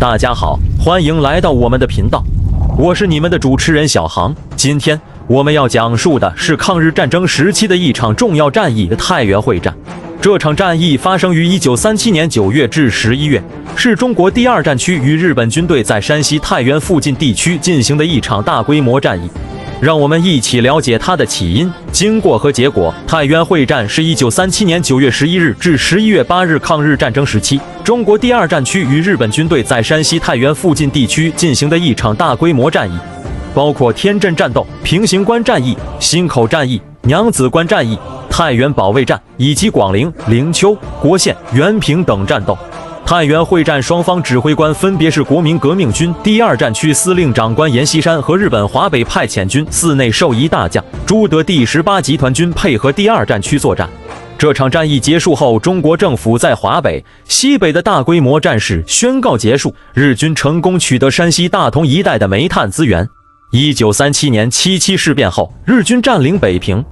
大家好，欢迎来到我们的频道，我是你们的主持人小航。今天我们要讲述的是抗日战争时期的一场重要战役——太原会战。这场战役发生于1937年9月至11月，是中国第二战区与日本军队在山西太原附近地区进行的一场大规模战役。让我们一起了解它的起因、经过和结果。太原会战是1937年9月11日至11月8日抗日战争时期，中国第二战区与日本军队在山西太原附近地区进行的一场大规模战役，包括天镇战斗、平型关战役、忻口战役、娘子关战役、太原保卫战以及广陵、灵丘、郭县、原平等战斗。太原会战双方指挥官分别是国民革命军第二战区司令长官阎锡山和日本华北派遣军寺内寿一大将朱德第18集团军配合第二战区作战。这场战役结束后，中国政府在华北、西北的大规模战事宣告结束，日军成功取得山西大同一带的煤炭资源。1937年7.7事变后，日军占领北平。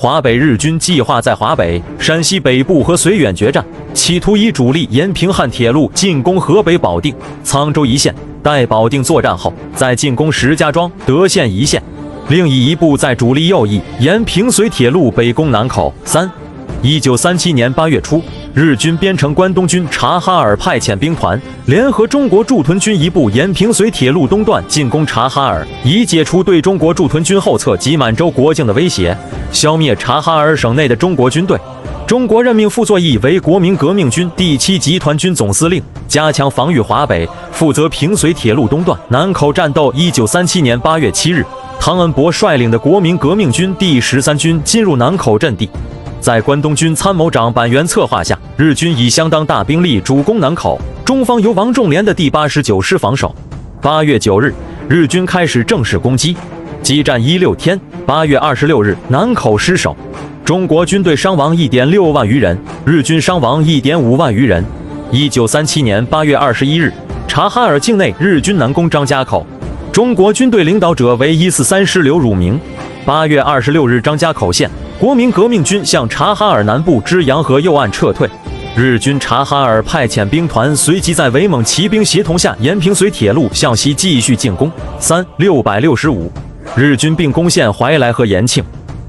华北日军计划在华北、山西北部和绥远决战，企图以主力沿平汉铁路进攻河北保定、沧州一线，待保定作战后，再进攻石家庄、德县一线，另以一部在主力右翼沿平绥铁路北攻南口。1937年8月初，日军编成关东军察哈尔派遣兵团，联合中国驻屯军一部沿平绥铁路东段进攻察哈尔，以解除对中国驻屯军后侧及满洲国境的威胁，消灭察哈尔省内的中国军队。中国任命傅作义为国民革命军第7集团军总司令，加强防御华北，负责平绥铁路东段、南口战斗。1937年8月7日，汤恩伯率领的国民革命军第13军进入南口阵地。在关东军参谋长板垣策划下，日军以相当大兵力主攻南口，中方由王仲廉的第89师防守。8月9日，日军开始正式攻击，激战16天。8月26日，南口失守，中国军队伤亡1.6万余人，日军伤亡1.5万余人。1937年8月21日，察哈尔境内日军南攻张家口，中国军队领导者为143师刘汝明。8月26日，张家口县国民革命军向察哈尔南部之洋河右岸撤退，日军察哈尔派遣兵团随即在伪蒙骑兵协同下沿平绥铁路向西继续进攻。665，日军并攻陷怀来和延庆。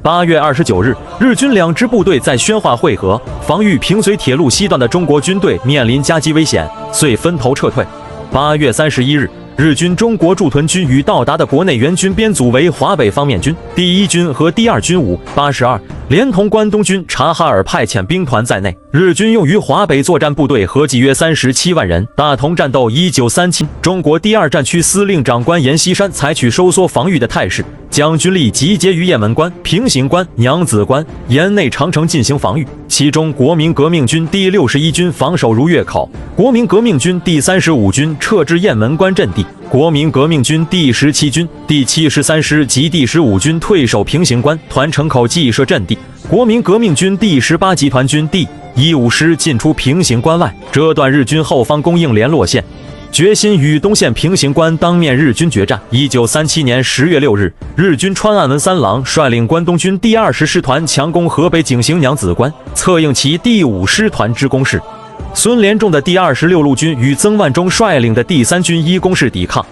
8月29日，日军两支部队在宣化会合，防御平绥铁路西段的中国军队面临夹击危险，遂分头撤退。8月31日，日军中国驻屯军与到达的国内援军编组为华北方面军第1军和第2军582，连同关东军察哈尔派遣兵团在内，日军用于华北作战部队合计约37万人。大同战斗。1937，中国第二战区司令长官阎锡山采取收缩防御的态势，将军力集结于雁门关、平型关、娘子关、沿内长城进行防御。其中，国民革命军第61军防守如月口，国民革命军第35军撤至雁门关阵地，国民革命军第17军第73师及第15军退守平型关、团城口计设阵地，国民革命军第18集团军第15师进出平型关外，遮断日军后方供应联络线，决心与东线平型关当面日军决战。1937年10月6日，日军川岸文三郎率领关东军第20师团强攻河北井陉娘子关，策应其第5师团之攻势。孙连仲的第26路军与曾万钟率领的第3军依攻势抵抗。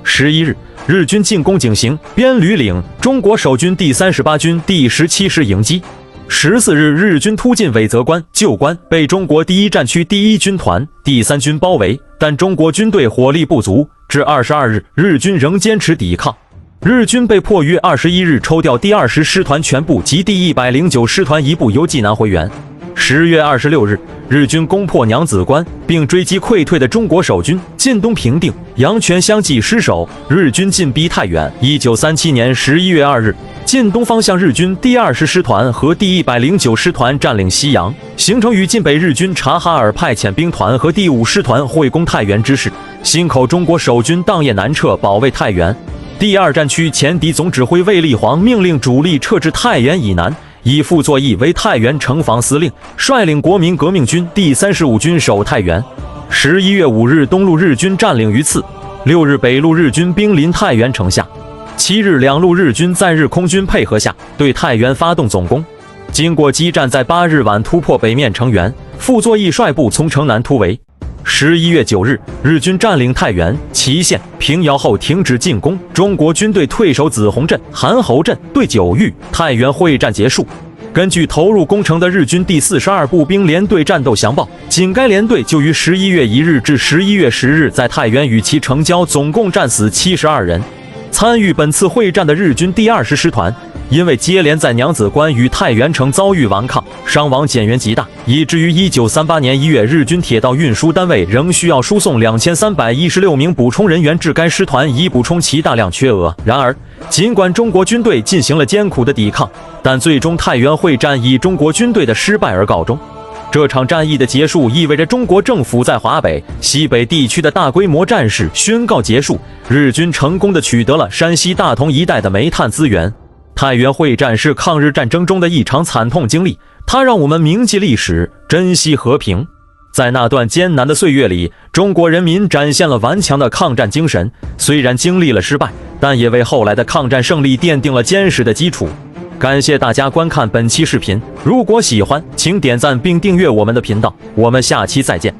11日，日军进攻井陉、边吕岭，中国守军第38军第17师迎击。14日，日军突进韦泽关、旧关，被中国第一战区第1军团、第3军包围，但中国军队火力不足，至22日，日军仍坚持抵抗。日军被迫于21日抽调第20师团全部及第109师团一部由济南回援。10月26日，日军攻破娘子关，并追击溃退的中国守军，进东平定、阳泉相继失守，日军进逼太原。1937年11月2日，晋东方向日军第20师团和第109师团占领西阳，形成与晋北日军察哈尔派遣兵团和第5师团会攻太原之势。忻口中国守军当夜南撤，保卫太原。第二战区前敌总指挥卫立煌命令主力撤至太原以南，以傅作义为太原城防司令，率领国民革命军第35军守太原。11月5日，东路日军占领榆次；6日，北路日军兵临太原城下；7日，两路日军在日空军配合下对太原发动总攻。经过激战，在8日晚突破北面城垣，傅作义率部从城南突围。11月9日，日军占领太原、祁县、平遥后停止进攻，中国军队退守梓洪镇、韩侯镇，对九峪、太原会战结束。根据投入攻城的日军第42步兵联队战斗详报，仅该联队就于11月1日至11月10日在太原与其城郊总共战死72人。参与本次会战的日军第20师团，因为接连在娘子关与太原城遭遇顽抗，伤亡减员极大，以至于1938年1月，日军铁道运输单位仍需要输送2316名补充人员至该师团，以补充其大量缺额。然而，尽管中国军队进行了艰苦的抵抗，但最终太原会战以中国军队的失败而告终。这场战役的结束意味着中国政府在华北、西北地区的大规模战事宣告结束，日军成功地取得了山西大同一带的煤炭资源。太原会战是抗日战争中的一场惨痛经历，它让我们铭记历史，珍惜和平。在那段艰难的岁月里，中国人民展现了顽强的抗战精神，虽然经历了失败，但也为后来的抗战胜利奠定了坚实的基础。感谢大家观看本期视频，如果喜欢，请点赞并订阅我们的频道，我们下期再见。